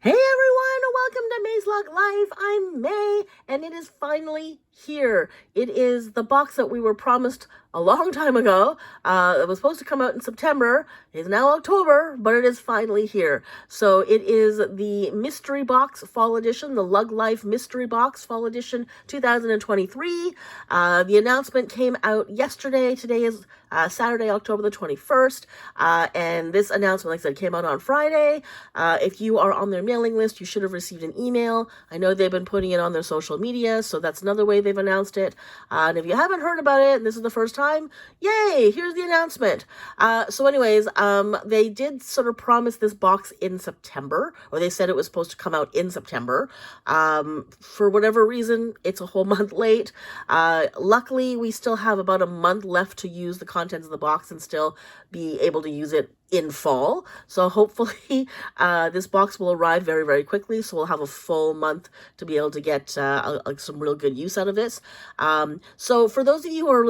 Hey everyone, welcome to MaysLugLife. I'm May, and it is finally here. It is the box that we were promised a long time ago. It was supposed to come out in September. It is now October, but it is finally here. So it is the Mystery Box Fall Edition, the LugLife Mystery Box Fall Edition 2023. The announcement came out yesterday. Today is Saturday, October the 21st. And this announcement, like I said, came out on Friday. If you are on their mailing list, you should have received an email. I know they've been putting it on their social media, so that's another way they've announced it. And if you haven't heard about it, and this is the first time, yay, here's the announcement. So anyways, they did sort of promise this box in September, or they said it was supposed to come out in September. For whatever reason, it's a whole month late. Luckily, we still have about a month left to use the contents of the box and still be able to use it in fall. So hopefully this box will arrive very, very quickly. So we'll have a full month to be able to get some real good use out of this. So for those of you who are a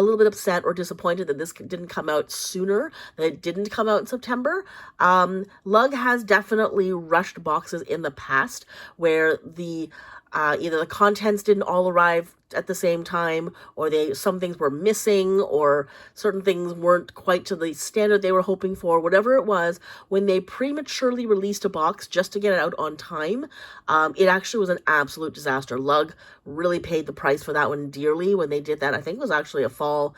little bit upset or disappointed that this didn't come out sooner, that it didn't come out in September, Lug has definitely rushed boxes in the past where the either the contents didn't all arrive at the same time, or some things were missing, or certain things weren't quite to the standard they were hoping for. Whatever it was, when they prematurely released a box just to get it out on time, it actually was an absolute disaster. Lug really paid the price for that one dearly when they did that. I think it was actually a fall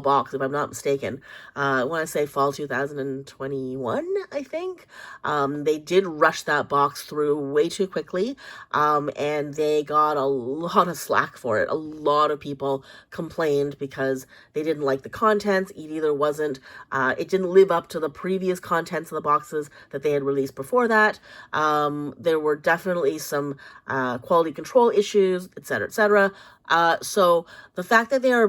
box, if I'm not mistaken. I want to say fall 2021, I think. They did rush that box through way too quickly, and they got a lot of slack for it. A lot of people complained because they didn't like the contents. It either wasn't, it didn't live up to the previous contents of the boxes that they had released before that. There were definitely some quality control issues, etc., etc. So the fact that they're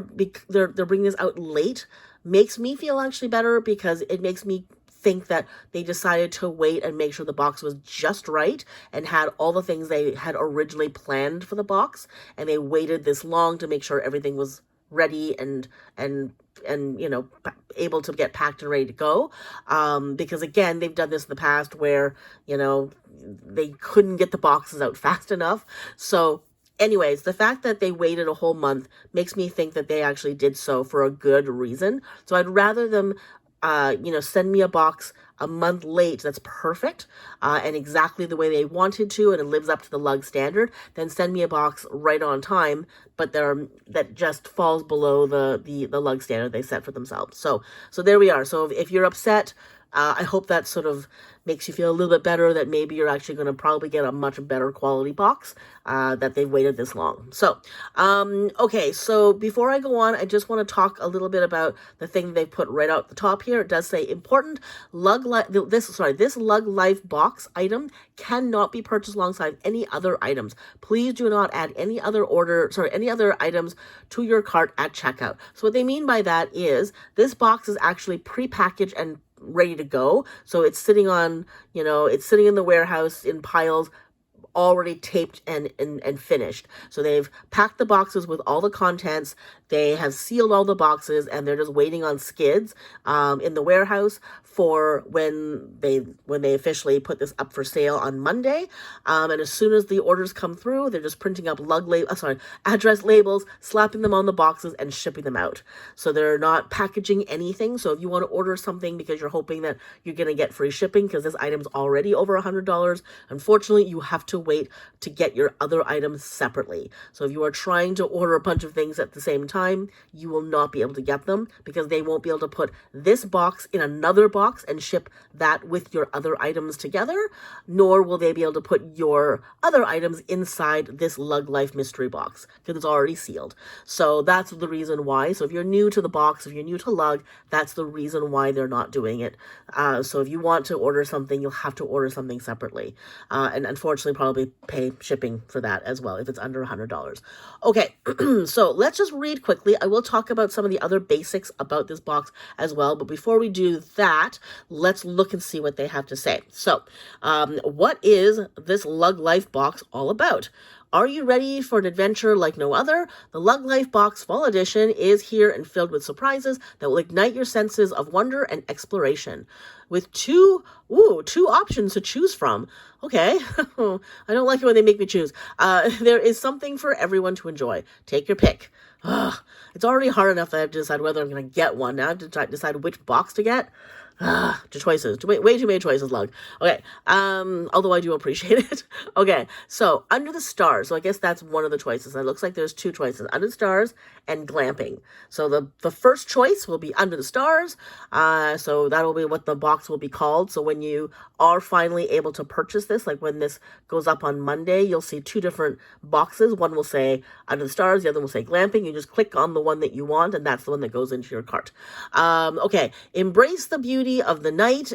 bringing this out late makes me feel actually better, because it makes me think that they decided to wait and make sure the box was just right and had all the things they had originally planned for the box, and they waited this long to make sure everything was ready and you know, able to get packed and ready to go. Because again, they've done this in the past where, you know, they couldn't get the boxes out fast enough. So anyways, the fact that they waited a whole month makes me think that they actually did so for a good reason. So I'd rather them send me a box a month late that's perfect and exactly the way they wanted to, and it lives up to the Lug standard, then send me a box right on time, but that just falls below the Lug standard they set for themselves. So there we are. So if you're upset, I hope that sort of makes you feel a little bit better, that maybe you're actually going to probably get a much better quality box, that they've waited this long. So, okay, so before I go on, I just want to talk a little bit about the thing they put right out the top here. It does say important, this LugLife box item cannot be purchased alongside any other items. Please do not add any other items to your cart at checkout. So what they mean by that is this box is actually pre-packaged and ready to go. So it's sitting on, it's sitting in the warehouse in piles, already taped and finished. So they've packed the boxes with all the contents. They have sealed all the boxes, and they're just waiting on skids in the warehouse for when they officially put this up for sale on Monday. And as soon as the orders come through, they're just printing up address labels, slapping them on the boxes, and shipping them out. So they're not packaging anything. So if you want to order something because you're hoping that you're going to get free shipping because this item's already over $100, unfortunately, you have to wait to get your other items separately. So if you are trying to order a bunch of things at the same time, you will not be able to get them, because they won't be able to put this box in another box and ship that with your other items together, nor will they be able to put your other items inside this LugLife mystery box, because it's already sealed. So that's the reason why. So if you're new to the box, if you're new to Lug, that's the reason why they're not doing it. So if you want to order something, you'll have to order something separately. And unfortunately, probably pay shipping for that as well if it's under $100. Okay, so let's just read quickly. I will talk about some of the other basics about this box as well, but before we do that, let's look and see what they have to say. So, what is this LugLife box all about? Are you ready for an adventure like no other? The Lug Life Box Fall Edition is here and filled with surprises that will ignite your senses of wonder and exploration. With two options to choose from. Okay, I don't like it when they make me choose. There is something for everyone to enjoy. Take your pick. Ugh, it's already hard enough that I have to decide whether I'm going to get one. Now I have to decide which box to get. Choices. Way too many choices, Lug. Okay, although I do appreciate it. Okay, so Under the Stars. So I guess that's one of the choices. It looks like there's two choices, Under the Stars and Glamping. So the first choice will be Under the Stars. So that'll be what the box will be called. So when you are finally able to purchase this, like when this goes up on Monday, you'll see two different boxes. One will say Under the Stars, the other will say Glamping. You just click on the one that you want, and that's the one that goes into your cart. Okay, embrace the beauty of the night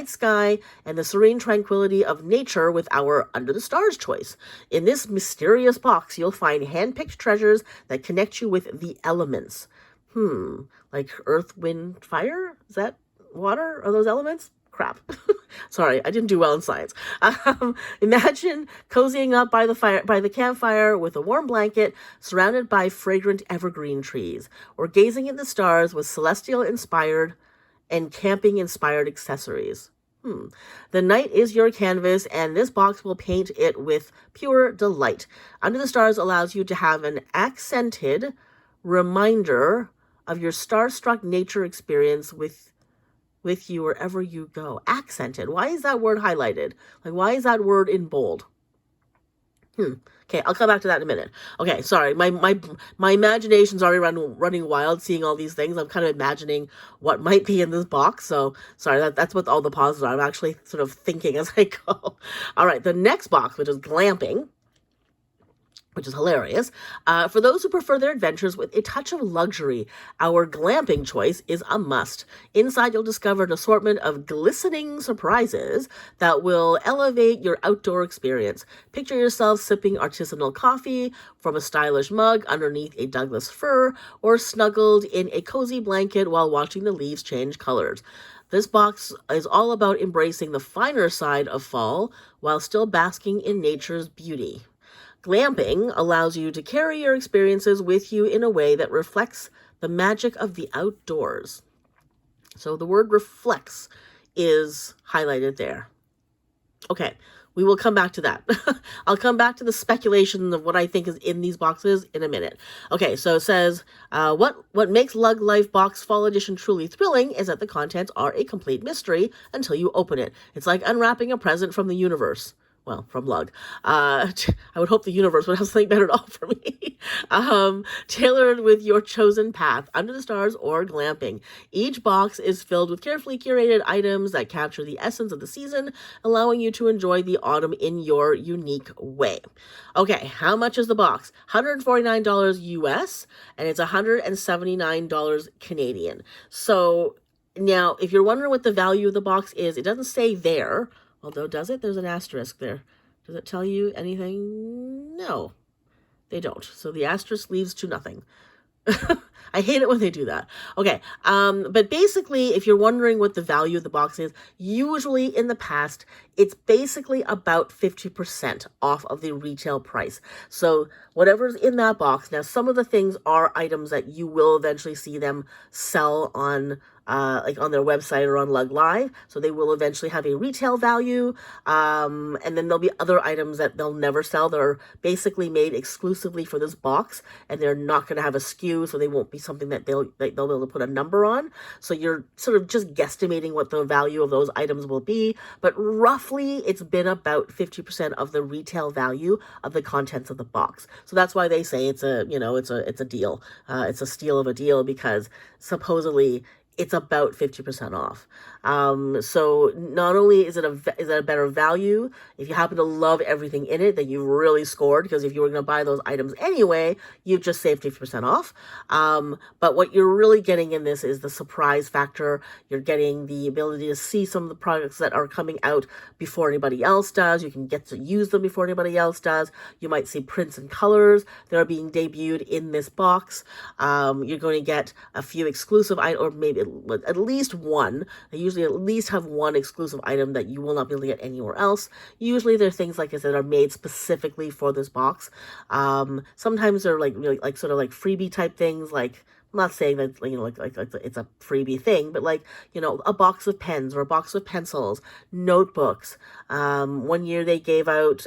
sky and the serene tranquility of nature with our Under the Stars choice. In this mysterious box, you'll find hand-picked treasures that connect you with the elements. Like earth, wind, fire? Is that water? Are those elements? Crap. Sorry, I didn't do well in science. Imagine cozying up by the campfire with a warm blanket, surrounded by fragrant evergreen trees, or gazing at the stars with celestial-inspired and camping-inspired accessories. The night is your canvas, and this box will paint it with pure delight. Under the Stars allows you to have an accented reminder of your star-struck nature experience with you wherever you go. Accented. Why is that word highlighted? Like, why is that word in bold? Okay, I'll come back to that in a minute. Okay, sorry, my imagination's already running wild seeing all these things. I'm kind of imagining what might be in this box, so sorry, that's what all the pauses are. I'm actually sort of thinking as I go. All right, the next box, which is Glamping, which is hilarious. For those who prefer their adventures with a touch of luxury, our Glamping choice is a must. Inside, you'll discover an assortment of glistening surprises that will elevate your outdoor experience. Picture yourself sipping artisanal coffee from a stylish mug underneath a Douglas fir, or snuggled in a cozy blanket while watching the leaves change colors. This box is all about embracing the finer side of fall while still basking in nature's beauty. Glamping allows you to carry your experiences with you in a way that reflects the magic of the outdoors. So the word reflects is highlighted there. Okay, we will come back to that. I'll come back to the speculation of what I think is in these boxes in a minute. Okay, so it says, what makes Lug Life Box Fall Edition truly thrilling is that the contents are a complete mystery until you open it. It's like unwrapping a present from the universe. Well, from Lug. I would hope the universe would have something better to offer me. Tailored with your chosen path, Under the Stars or Glamping. Each box is filled with carefully curated items that capture the essence of the season, allowing you to enjoy the autumn in your unique way. Okay, how much is the box? $149 US, and it's $179 Canadian. So now, if you're wondering what the value of the box is, it doesn't say there. Although, does it? There's an asterisk there. Does it tell you anything? No, they don't. So the asterisk leaves to nothing. I hate it when they do that. Okay, but basically, if you're wondering what the value of the box is, usually in the past, it's basically about 50% off of the retail price. So whatever's in that box, now some of the things are items that you will eventually see them sell on like on their website or on Lug Live, so they will eventually have a retail value, and then there'll be other items that they'll never sell that are basically made exclusively for this box, and they're not going to have a SKU, so they won't be something that they'll be able to put a number on. So you're sort of just guesstimating what the value of those items will be, but roughly it's been about 50% of the retail value of the contents of the box. So that's why they say it's a deal. It's a steal of a deal, because supposedly it's about 50% off. So not only is it a better value, if you happen to love everything in it, then you've really scored, because if you were going to buy those items anyway, you've just saved 50% off. But what you're really getting in this is the surprise factor. You're getting the ability to see some of the products that are coming out before anybody else does. You can get to use them before anybody else does. You might see prints and colors that are being debuted in this box. You're going to get a few exclusive items, or maybe at at least one. They usually at least have one exclusive item that you will not be able to get anywhere else. Usually they're things, like I said, are made specifically for this box. Sometimes they're like really like sort of like freebie type things, like, I'm not saying that, like it's a freebie thing, but like, a box of pens or a box of pencils, notebooks. One year they gave out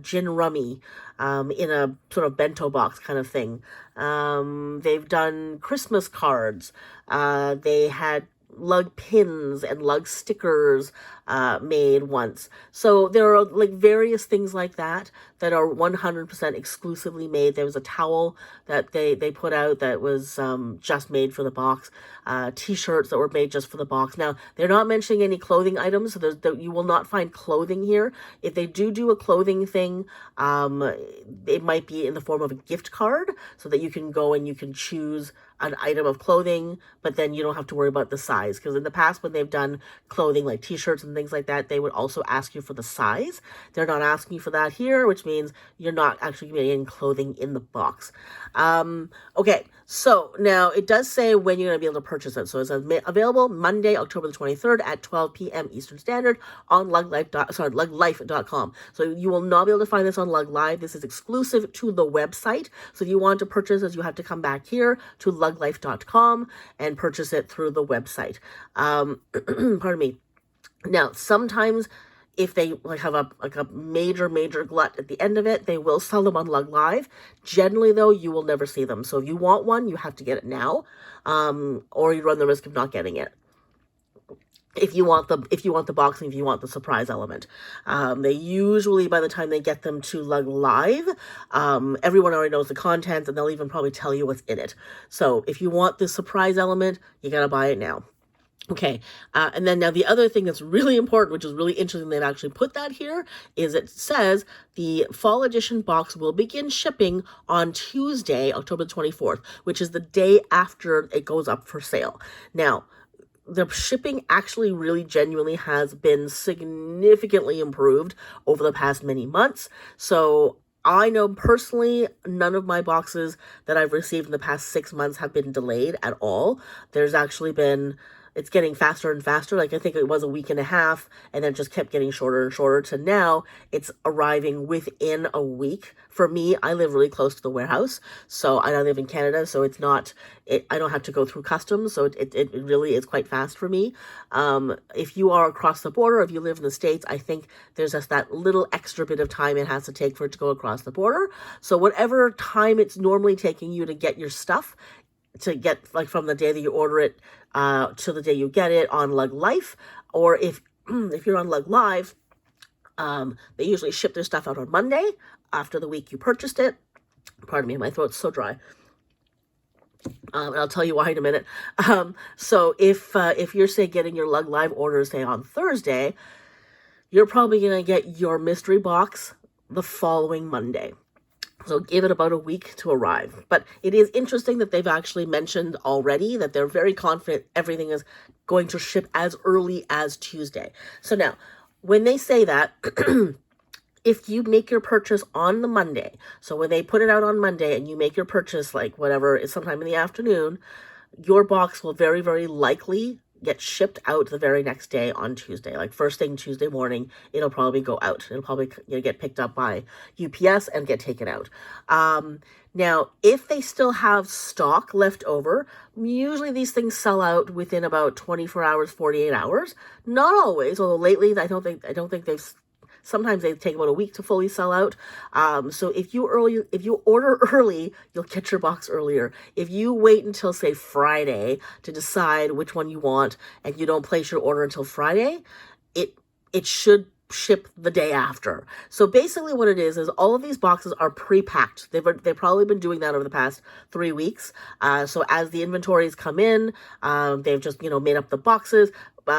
gin rummy in a sort of bento box kind of thing. They've done Christmas cards. They had lug pins and lug stickers made once. So there are like various things like that are 100% exclusively made. There was a towel that they put out that was just made for the box. T-shirts that were made just for the box. Now, they're not mentioning any clothing items, so you will not find clothing here. If they do a clothing thing, it might be in the form of a gift card, so that you can go and you can choose an item of clothing, but then you don't have to worry about the size. Because in the past, when they've done clothing like t-shirts and things like that, they would also ask you for the size. They're not asking you for that here, which means you're not actually getting clothing in the box. Okay, so now it does say when you're going to be able to purchase it. So it's available Monday, October the 23rd at 12 p.m. Eastern Standard on LugLife.com. So you will not be able to find this on LugLife. This is exclusive to the website. So if you want to purchase this, you have to come back here to LugLife.com and purchase it through the website. Pardon me. Now, sometimes if they like have a major glut at the end of it, they will sell them on LugLife. Generally, though, you will never see them. So if you want one, you have to get it now, or you run the risk of not getting it. If you want the box and if you want the surprise element, they usually, by the time they get them to LugLife, everyone already knows the contents, and they'll even probably tell you what's in it. So if you want the surprise element, you gotta buy it now. Okay, and then now the other thing that's really important, which is really interesting, they've actually put that here, is it says the fall edition box will begin shipping on Tuesday, October 24th, which is the day after it goes up for sale. Now, the shipping actually really genuinely has been significantly improved over the past many months. So I know personally, none of my boxes that I've received in the past 6 months have been delayed at all. There's actually been, it's getting faster and faster. Like I think it was a week and a half, and then it just kept getting shorter and shorter to now it's arriving within a week. For me, I live really close to the warehouse, so I live in Canada, so it's not, I don't have to go through customs, so it really is quite fast for me. If you are across the border, if you live in the States, I think there's just that little extra bit of time it has to take for it to go across the border. So whatever time it's normally taking you to get your stuff, to get like from the day that you order it to the day you get it on LugLife, or if you're on LugLife, they usually ship their stuff out on Monday after the week you purchased it. Pardon me, my throat's so dry. And I'll tell you why in a minute. So if you're, say, getting your LugLife orders, say, on Thursday, you're probably going to get your mystery box the following Monday. So give it about a week to arrive. But it is interesting that they've actually mentioned already that they're very confident everything is going to ship as early as Tuesday. So now, when they say that, if you make your purchase on the Monday, so when they put it out on Monday and you make your purchase, like whatever, is sometime in the afternoon, your box will very, very likely get shipped out the very next day on Tuesday. Like first thing Tuesday morning, it'll probably go out. It'll probably get picked up by UPS and get taken out. Now, if they still have stock left over, usually these things sell out within about 24 hours, 48 hours. Not always, although lately I don't think they've. Sometimes they take about a week to fully sell out. So if you order early, you'll get your box earlier. If you wait until, say, Friday to decide which one you want, and you don't place your order until Friday, it should ship the day after. So basically what it is all of these boxes are pre-packed. They've probably been doing that over the past 3 weeks. So as the inventories come in, they've just, made up the boxes,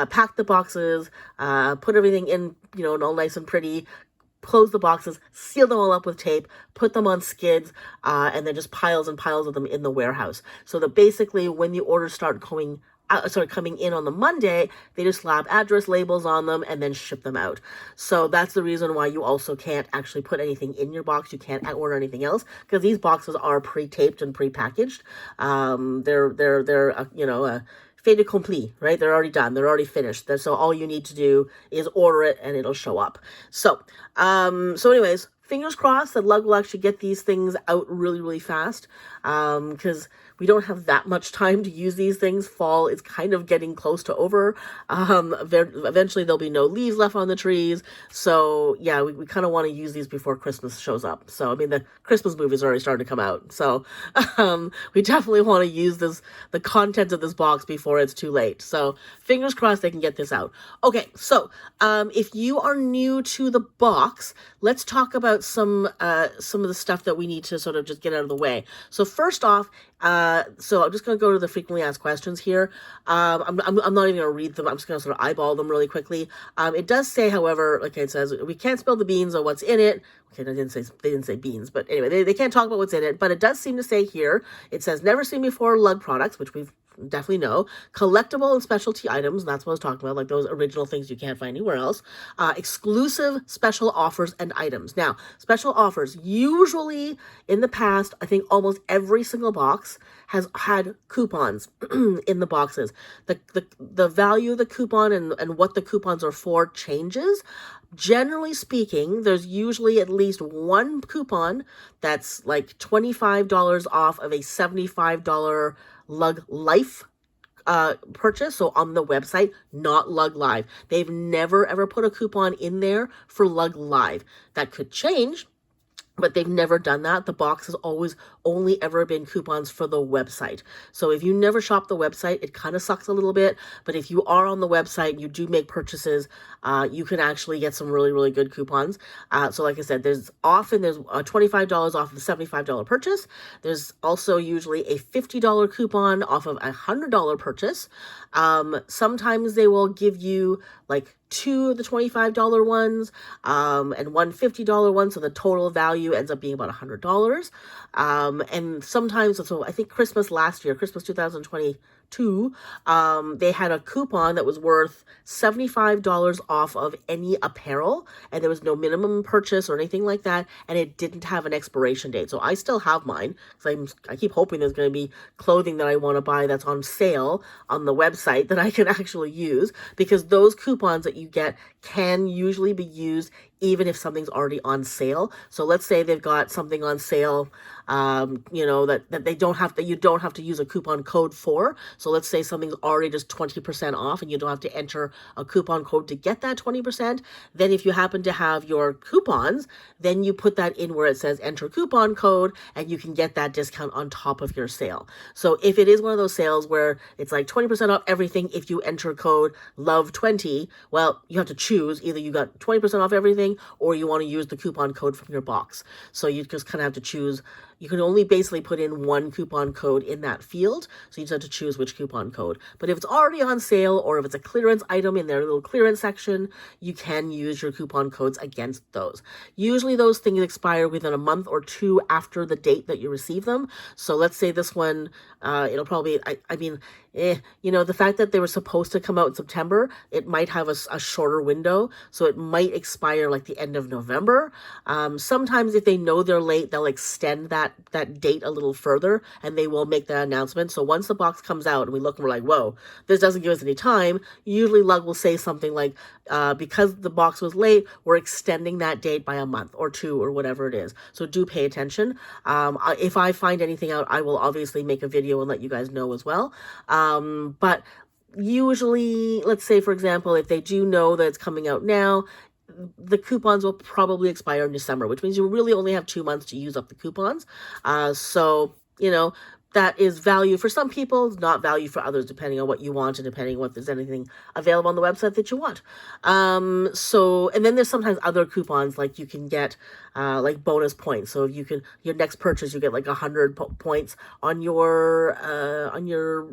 pack the boxes, put everything in, all nice and pretty, close the boxes, seal them all up with tape, put them on skids, and then just piles and piles of them in the warehouse. So that basically when the orders start coming in on the Monday, they just slap address labels on them and then ship them out. So that's the reason why you also can't actually put anything in your box. You can't order anything else because these boxes are pre-taped and pre-packaged. They're fait accompli, right? They're already done. They're already finished. So all you need to do is order it and it'll show up. So, anyways, fingers crossed that Lug will actually get these things out really, really fast, because we don't have that much time to use these things. Fall is kind of getting close to over. Eventually there'll be no leaves left on the trees. So yeah, we kind of want to use these before Christmas shows up. So, I mean, the Christmas movies are already starting to come out. So we definitely want to use the content of this box before it's too late. So fingers crossed they can get this out. Okay, so if you are new to the box, let's talk about some of the stuff that we need to sort of just get out of the way. So first off, so I'm just going to go to the frequently asked questions here. I'm not even going to read them. I'm just going to sort of eyeball them really quickly. It does say, however, like it says, we can't spill the beans or what's in it. Okay, they didn't say beans, but anyway, they can't talk about what's in it. But it does seem to say here, it says never seen before lug products, which we've definitely know, collectible and specialty items, and that's what I was talking about, like those original things you can't find anywhere else, exclusive special offers and items. Now, special offers, usually in the past, I think almost every single box has had coupons in the boxes. The value of the coupon and what the coupons are for changes. Generally speaking, there's usually at least one coupon that's like $25 off of a $75 MaysLugLife purchase, so on the website, not LugLife. They've never ever put a coupon in there for LugLife. That could change, but they've never done that. The box has always only ever been coupons for the website. So if you never shop the website, it kind of sucks a little bit. But if you are on the website, you do make purchases, you can actually get some really, really good coupons. So like I said, there's $25 off of a $75 purchase. There's also usually a $50 coupon off of a $100 purchase. Sometimes they will give you like two of the $25 ones, and one $50 one. So the total value ends up being about $100. And sometimes, so I think Christmas 2022, they had a coupon that was worth $75 off of any apparel, and there was no minimum purchase or anything like that, and it didn't have an expiration date. So I still have mine, because I keep hoping there's going to be clothing that I want to buy that's on sale on the website that I can actually use, because those coupons that you get can usually be used even if something's already on sale. So let's say they've got something on sale, that you don't have to use a coupon code for. So let's say something's already just 20% off and you don't have to enter a coupon code to get that 20%. Then if you happen to have your coupons, then you put that in where it says enter coupon code, and you can get that discount on top of your sale. So if it is one of those sales where it's like 20% off everything if you enter code LOVE20, well, you have to choose. Either you got 20% off everything, or you want to use the coupon code from your box. So you just kind of have to choose. You can only basically put in one coupon code in that field, so you just have to choose which coupon code. But if it's already on sale, or if it's a clearance item in their little clearance section, you can use your coupon codes against those. Usually those things expire within a month or two after the date that you receive them. So let's say this one, it'll probably, the fact that they were supposed to come out in September, it might have a shorter window, so it might expire like the end of November. Sometimes if they know they're late, they'll extend that date a little further, and they will make that announcement. So once the box comes out and we look and we're like, whoa, this doesn't give us any time, usually Lug will say something like, because the box was late, we're extending that date by a month or two or whatever it is. So do pay attention. If I find anything out, I will obviously make a video and let you guys know as well. But usually, let's say, for example, if they do know that it's coming out now, the coupons will probably expire in December, which means you really only have 2 months to use up the coupons. That is value for some people, not value for others, depending on what you want and depending on what there's anything available on the website that you want. And then there's sometimes other coupons, like you can get like bonus points. So if your next purchase, you get like 100 points on your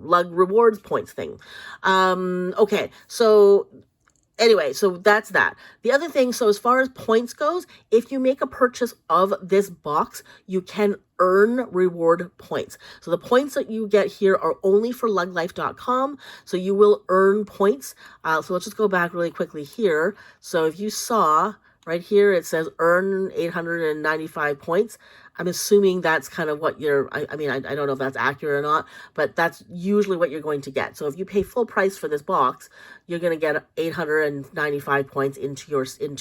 Lug rewards points thing. Okay, so anyway, so that's that. The other thing, so as far as points goes, if you make a purchase of this box, you can earn reward points. So the points that you get here are only for luglife.com. So you will earn points. So let's just go back really quickly here. So if you saw right here, it says earn 895 points. I'm assuming that's kind of what I mean, I don't know if that's accurate or not, but that's usually what you're going to get. So if you pay full price for this box, you're going to get 895 points into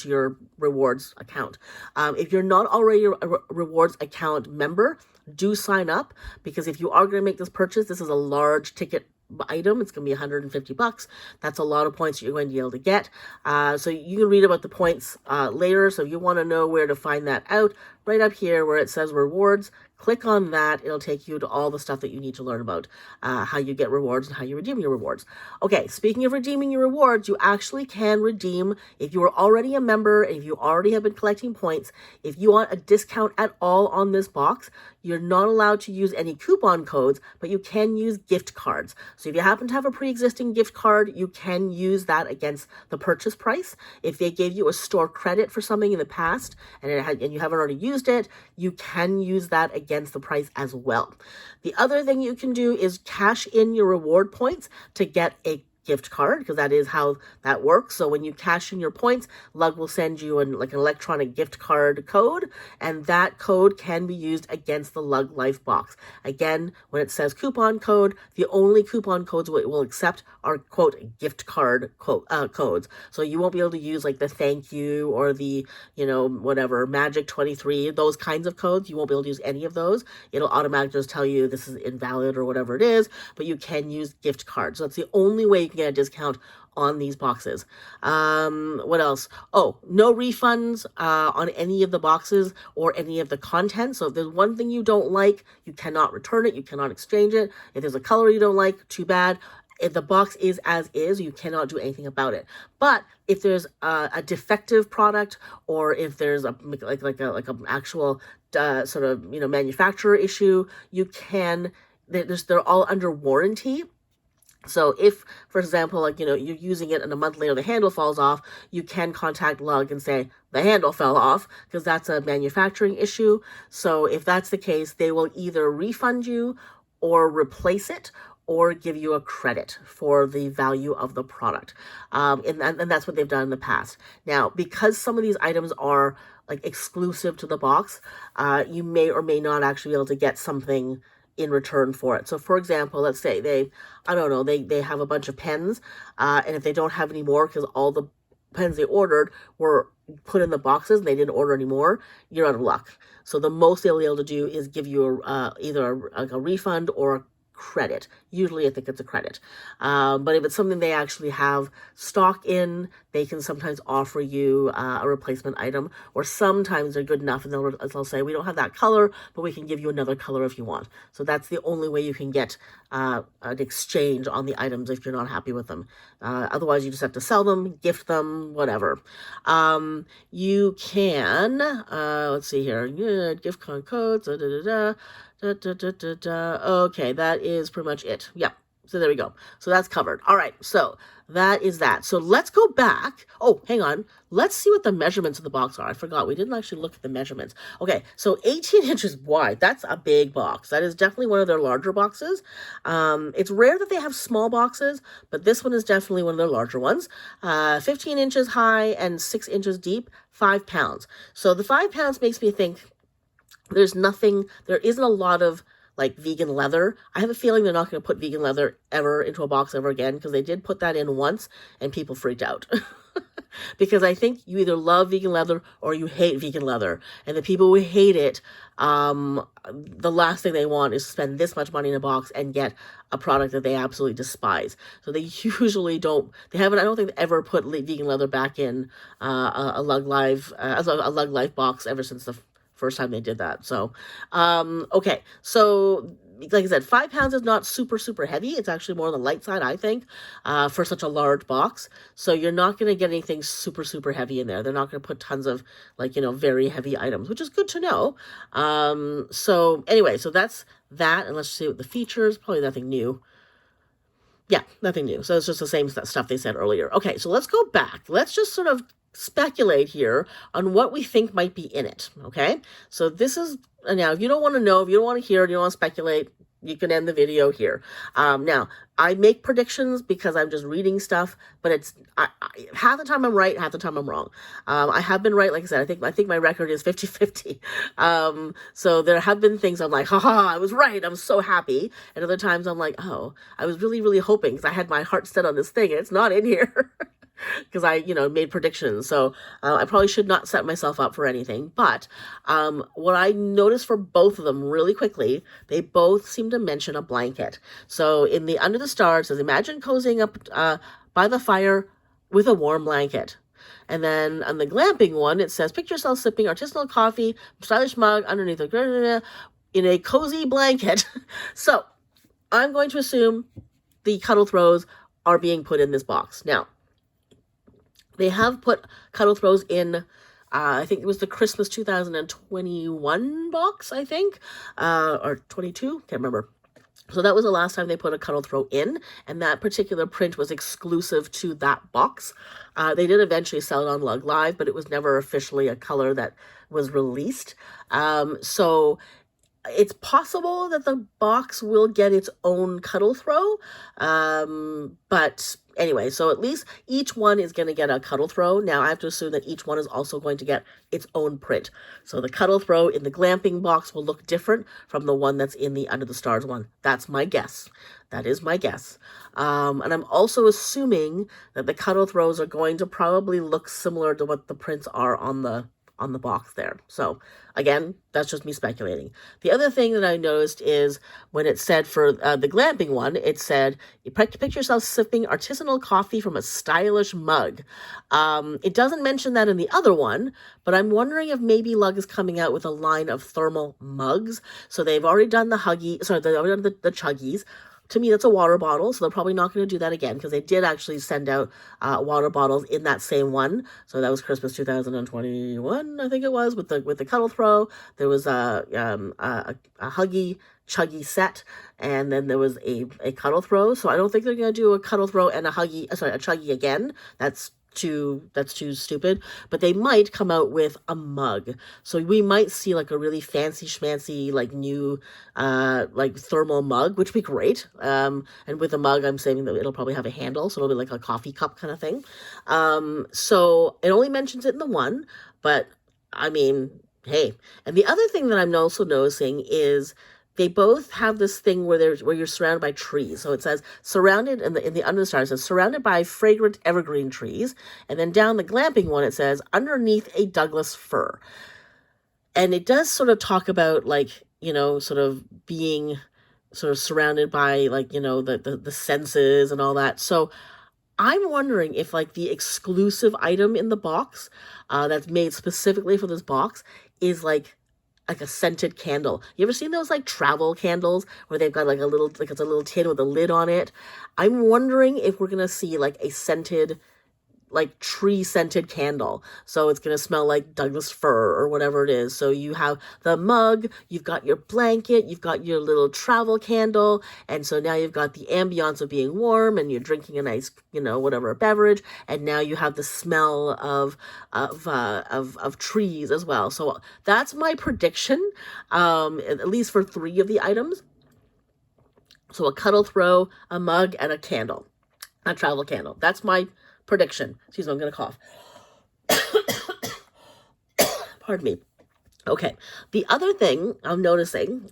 your rewards account. If you're not already a rewards account member, do sign up, because if you are going to make this purchase, this is a large ticket item. It's going to be $150. That's a lot of points you're going to be able to get. So you can read about the points later. So if you want to know where to find that out, right up here where it says rewards, click on that. It'll take you to all the stuff that you need to learn about how you get rewards and how you redeem your rewards. Okay, speaking of redeeming your rewards, you actually can redeem, if you are already a member, if you already have been collecting points, if you want a discount at all on this box, you're not allowed to use any coupon codes, but you can use gift cards. So if you happen to have a pre-existing gift card, you can use that against the purchase price. If they gave you a store credit for something in the past and you haven't already used it, you can use that against the price as well. The other thing you can do is cash in your reward points to get a gift card, because that is how that works. So when you cash in your points, Lug will send you an electronic gift card code, and that code can be used against the LugLife box. Again, when it says coupon code, the only coupon codes it will accept are, quote, gift card codes. So you won't be able to use like the thank you or the, whatever, magic 23, those kinds of codes. You won't be able to use any of those. It'll automatically just tell you this is invalid or whatever it is, but you can use gift cards. So that's the only way you can get a discount on these boxes. What else? Oh, no refunds on any of the boxes or any of the content. So if there's one thing you don't like, you cannot return it, you cannot exchange it. If there's a color you don't like, too bad. If the box is as is, you cannot do anything about it. But if there's a defective product, or if there's a an actual sort of manufacturer issue, you can. They're all under warranty. So if, for example, you're using it and a month later the handle falls off, you can contact Lug and say the handle fell off, because that's a manufacturing issue. So if that's the case, they will either refund you or replace it, or give you a credit for the value of the product. And that's what they've done in the past. Now, because some of these items are exclusive to the box, you may or may not actually be able to get something in return for it. So for example, let's say they have a bunch of pens, and if they don't have any more because all the pens they ordered were put in the boxes and they didn't order any more, you're out of luck. So the most they'll be able to do is give you either a refund or a credit. Usually I think it's a credit. But if it's something they actually have stock in, they can sometimes offer you a replacement item, or sometimes they're good enough and they'll say, we don't have that color, but we can give you another color if you want. So that's the only way you can get an exchange on the items if you're not happy with them. Otherwise, you just have to sell them, gift them, whatever. You can, let's see here, gift card codes, Okay, that is pretty much it. Yeah, so there we go. So that's covered. All right, so that is that. So let's go back. Oh, hang on. Let's see what the measurements of the box are. I forgot. We didn't actually look at the measurements. Okay, so 18 inches wide. That's a big box. That is definitely one of their larger boxes. It's rare that they have small boxes, but this one is definitely one of their larger ones. 15 inches high and 6 inches deep, 5 pounds. So the 5 pounds makes me think there isn't a lot of vegan leather. I have a feeling they're not going to put vegan leather ever into a box ever again, because they did put that in once and people freaked out. Because I think you either love vegan leather or you hate vegan leather. And the people who hate it, the last thing they want is spend this much money in a box and get a product that they absolutely despise. So they usually don't, I don't think they ever put vegan leather back in a LugLife box ever since the first time they did that. So, okay. So, like I said, 5 pounds is not super, super heavy. It's actually more on the light side, I think, for such a large box. So you're not going to get anything super, super heavy in there. They're not going to put tons of very heavy items, which is good to know. So anyway, so that's that. And let's see what the features, probably nothing new. Yeah, nothing new. So it's just the same stuff they said earlier. Okay, so let's go back. Let's just sort of speculate here on what we think might be in it. Okay, so this is, now if you don't want to know, if you don't want to hear it, you don't want to speculate, you can end the video here. Now, I make predictions because I'm just reading stuff, but it's half the time I'm right, half the time I'm wrong. I have been right, like I said. I think my record is 50-50. So there have been things I'm like, haha, I was right. I'm so happy. And other times I'm like, oh, I was really, really hoping, because I had my heart set on this thing and it's not in here. Because I, made predictions. So I probably should not set myself up for anything. But what I noticed for both of them really quickly, they both seem to mention a blanket. So in the Under the Stars, it says, imagine cozying up by the fire with a warm blanket. And then on the glamping one, it says, picture yourself sipping artisanal coffee, stylish mug underneath in a cozy blanket. So I'm going to assume the cuddle throws are being put in this box. Now, they have put cuddle throws in, I think it was the Christmas 2021 box, I think, or 22, can't remember. So that was the last time they put a cuddle throw in, and that particular print was exclusive to that box. They did eventually sell it on LugLife, but it was never officially a color that was released. So it's possible that the box will get its own cuddle throw, but anyway, so at least each one is going to get a cuddle throw. Now I have to assume that each one is also going to get its own print. So the cuddle throw in the glamping box will look different from the one that's in the Under the Stars one. That's my guess. That is my guess. And I'm also assuming that the cuddle throws are going to probably look similar to what the prints are on the box there. So again, that's just me speculating. The other thing that I noticed is when it said for the glamping one, it said, picture yourself sipping artisanal coffee from a stylish mug. It doesn't mention that in the other one, but I'm wondering if maybe Lug is coming out with a line of thermal mugs. So they've already done they've already done the chuggies. To me, that's a water bottle, so they're probably not going to do that again, because they did actually send out water bottles in that same one. So that was Christmas 2021, I think it was, with the cuddle throw. There was a huggy chuggy set, and then there was a cuddle throw. So I don't think they're going to do a cuddle throw and a chuggy again. That's too stupid, but they might come out with a mug. So we might see like a really fancy schmancy, like new like thermal mug, which would be great. And with a mug, I'm saying that it'll probably have a handle, so it'll be like a coffee cup kind of thing. So it only mentions it in the one, but I mean, hey. And the other thing that I'm also noticing is they both have this thing where you're surrounded by trees. So it says surrounded in the Under the Stars, it says surrounded by fragrant evergreen trees, and then down the glamping one it says underneath a Douglas fir. And it does sort of talk about like, sort of being sort of surrounded by like, the senses and all that. So I'm wondering if like the exclusive item in the box that's made specifically for this box is like a scented candle. You ever seen those like travel candles where they've got like it's a little tin with a lid on it? I'm wondering if we're gonna see like a scented, like tree scented candle. So it's going to smell like Douglas fir or whatever it is. So you have the mug, you've got your blanket, you've got your little travel candle. And so now you've got the ambiance of being warm and you're drinking a nice, whatever beverage. And now you have the smell of trees as well. So that's my prediction, at least for 3 of the items. So a cuddle throw, a mug, and a candle. A travel candle. That's my prediction. Excuse me, I'm going to cough. Pardon me. Okay. The other thing I'm noticing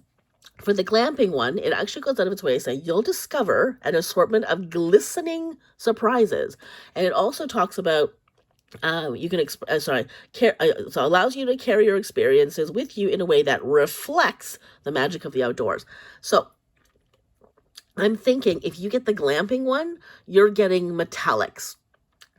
for the glamping one, it actually goes out of its way to say you'll discover an assortment of glistening surprises. And it also talks about you can so allows you to carry your experiences with you in a way that reflects the magic of the outdoors. So I'm thinking if you get the glamping one, you're getting metallics.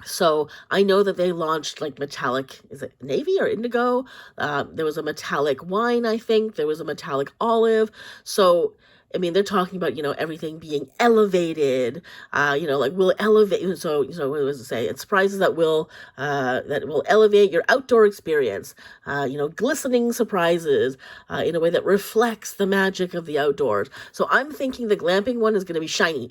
So I know that they launched like metallic, is it navy or indigo? There was a metallic wine, I think. There was a metallic olive. So, I mean, they're talking about, everything being elevated, like we'll elevate. So, what does it say? It's surprises that will elevate your outdoor experience, glistening surprises in a way that reflects the magic of the outdoors. So I'm thinking the glamping one is going to be shiny.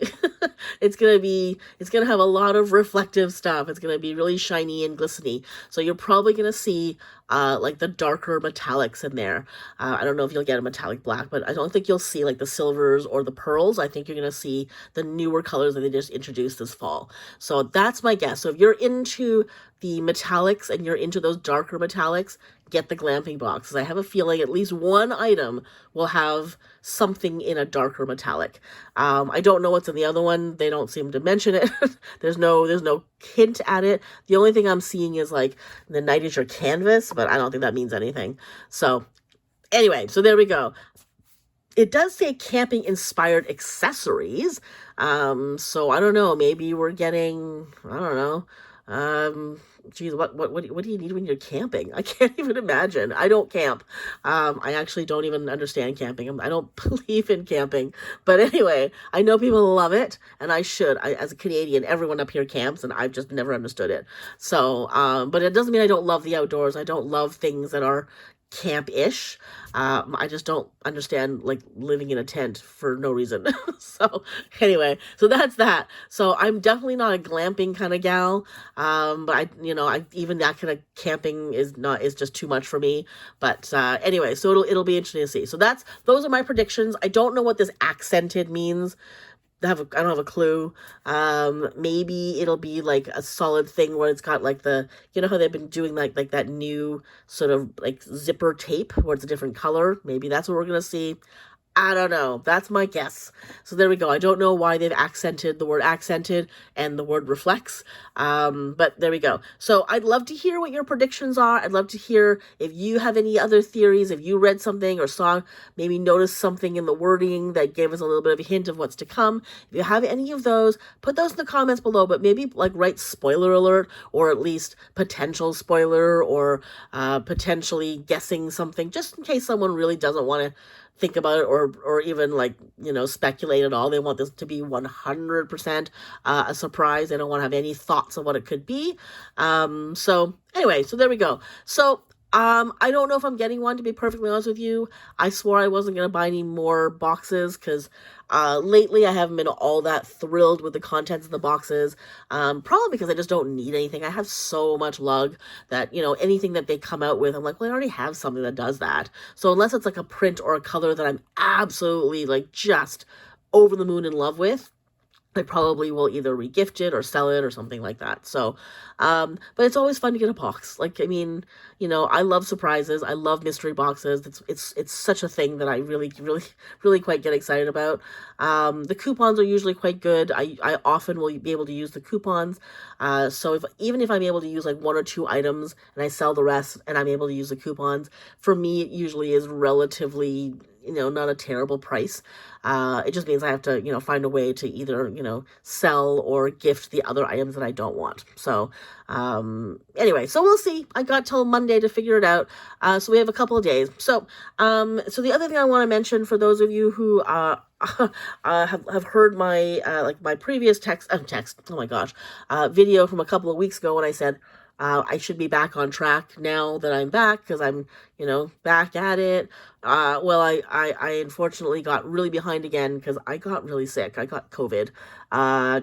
it's gonna have a lot of reflective stuff. It's gonna be really shiny and glistening. So you're probably gonna see like the darker metallics in there. I don't know if you'll get a metallic black, but I don't think you'll see like the silvers or the pearls. I think you're gonna see the newer colors that they just introduced this fall. So that's my guess. So if you're into the metallics and you're into those darker metallics, get the glamping box, because I have a feeling at least one item will have something in a darker metallic. I don't know what's in the other one. They don't seem to mention it. there's no hint at it. The only thing I'm seeing is like the nitrogen canvas, but I don't think that means anything. So anyway, so there we go. It does say camping inspired accessories. So I don't know, maybe we're getting, I don't know, geez, what do you need when you're camping? I can't even imagine. I don't camp. I actually don't even understand camping. I don't believe in camping. But anyway, I know people love it, and I should. As a Canadian, everyone up here camps, and I've just never understood it. So, but it doesn't mean I don't love the outdoors. I don't love things that are camp-ish. I just don't understand like living in a tent for no reason. So anyway, so that's that. So I'm definitely not a glamping kind of gal. But I even that kind of camping is just too much for me. But anyway, so it'll be interesting to see. So those are my predictions. I don't know what this accented means. I don't have a clue. Maybe it'll be like a solid thing where it's got like how they've been doing like that new sort of like zipper tape where it's a different color. Maybe that's what we're going to see. I don't know. That's my guess. So there we go. I don't know why they've accented the word accented and the word reflects. But there we go. So I'd love to hear what your predictions are. I'd love to hear if you have any other theories, if you read something or saw, maybe noticed something in the wording that gave us a little bit of a hint of what's to come. If you have any of those, put those in the comments below, but maybe like write spoiler alert, or at least potential spoiler, or potentially guessing something, just in case someone really doesn't want to think about it or even like, speculate at all. They want this to be 100% a surprise. They don't want to have any thoughts of what it could be. So anyway, so there we go. So I don't know if I'm getting one, to be perfectly honest with you. I swore I wasn't going to buy any more boxes because lately I haven't been all that thrilled with the contents of the boxes. Probably because I just don't need anything. I have so much lug that, anything that they come out with, I'm like, well, I already have something that does that. So unless it's like a print or a color that I'm absolutely like just over the moon in love with, I probably will either regift it or sell it or something like that. So, but it's always fun to get a box. Like, I mean, I love surprises. I love mystery boxes. It's such a thing that I really, really, really quite get excited about. The coupons are usually quite good. I often will be able to use the coupons. So even if I'm able to use like one or two items and I sell the rest and I'm able to use the coupons, for me, it usually is relatively, not a terrible price. It just means I have to, find a way to either, sell or gift the other items that I don't want. So, anyway, so we'll see. I got till Monday to figure it out. So we have a couple of days. So, so the other thing I want to mention for those of you who, have heard my, my previous video from a couple of weeks ago when I said, I should be back on track now that I'm back because I'm, back at it. Well, I unfortunately got really behind again because I got really sick. I got COVID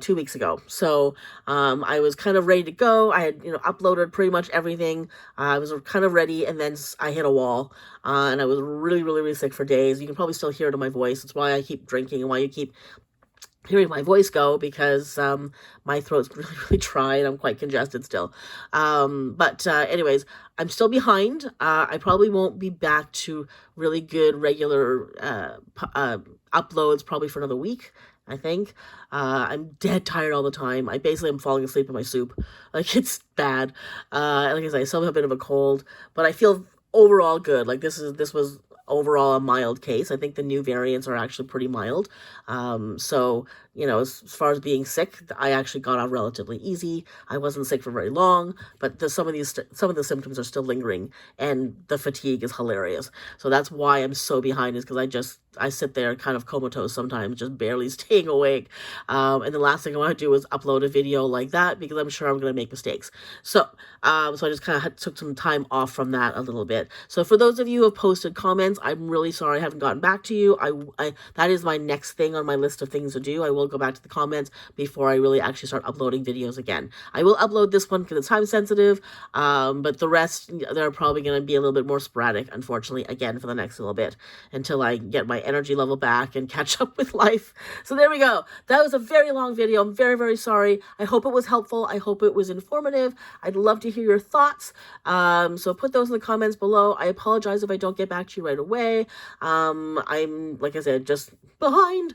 2 weeks ago. So I was kind of ready to go. I had, uploaded pretty much everything. I was kind of ready, and then I hit a wall. And I was really, really, really sick for days. You can probably still hear it in my voice. It's why I keep drinking and why you keep hearing my voice go, because my throat's really, really dry and I'm quite congested still. But anyways, I'm still behind. I probably won't be back to really good regular uploads probably for another week, I think. I'm dead tired all the time. I basically am falling asleep in my soup. Like, it's bad. Like I said, I still have a bit of a cold, but I feel overall good. Like, this was overall a mild case. I think the new variants are actually pretty mild. So, as far as being sick, I actually got off relatively easy. I wasn't sick for very long, but some of the symptoms are still lingering, and the fatigue is hilarious. So that's why I'm so behind, is because I sit there kind of comatose sometimes, just barely staying awake. And the last thing I want to do is upload a video like that, because I'm sure I'm going to make mistakes. So, so I just kind of took some time off from that a little bit. So for those of you who have posted comments, I'm really sorry I haven't gotten back to you. That is my next thing on my list of things to do. I will will go back to the comments before I really actually start uploading videos again. I will upload this one because it's time sensitive, but the rest, they're probably going to be a little bit more sporadic, unfortunately, again, for the next little bit until I get my energy level back and catch up with life. So there we go. That was a very long video. I'm very, very sorry. I hope it was helpful. I hope it was informative. I'd love to hear your thoughts. So put those in the comments below. I apologize if I don't get back to you right away. I'm, like I said, just behind.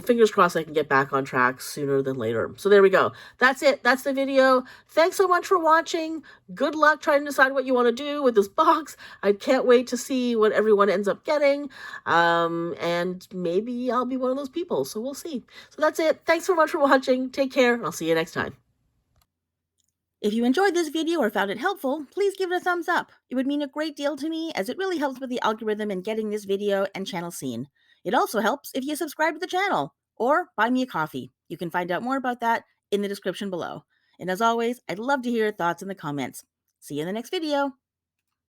Fingers crossed I can get back on track sooner than later. So there we go. That's it. That's the video. Thanks so much for watching. Good luck trying to decide what you want to do with this box. I can't wait to see what everyone ends up getting. And maybe I'll be one of those people. So we'll see. So that's it. Thanks so much for watching. Take care, and I'll see you next time. If you enjoyed this video or found it helpful, please give it a thumbs up. It would mean a great deal to me, as it really helps with the algorithm in getting this video and channel seen. It also helps if you subscribe to the channel or buy me a coffee. You can find out more about that in the description below. And as always, I'd love to hear your thoughts in the comments. See you in the next video.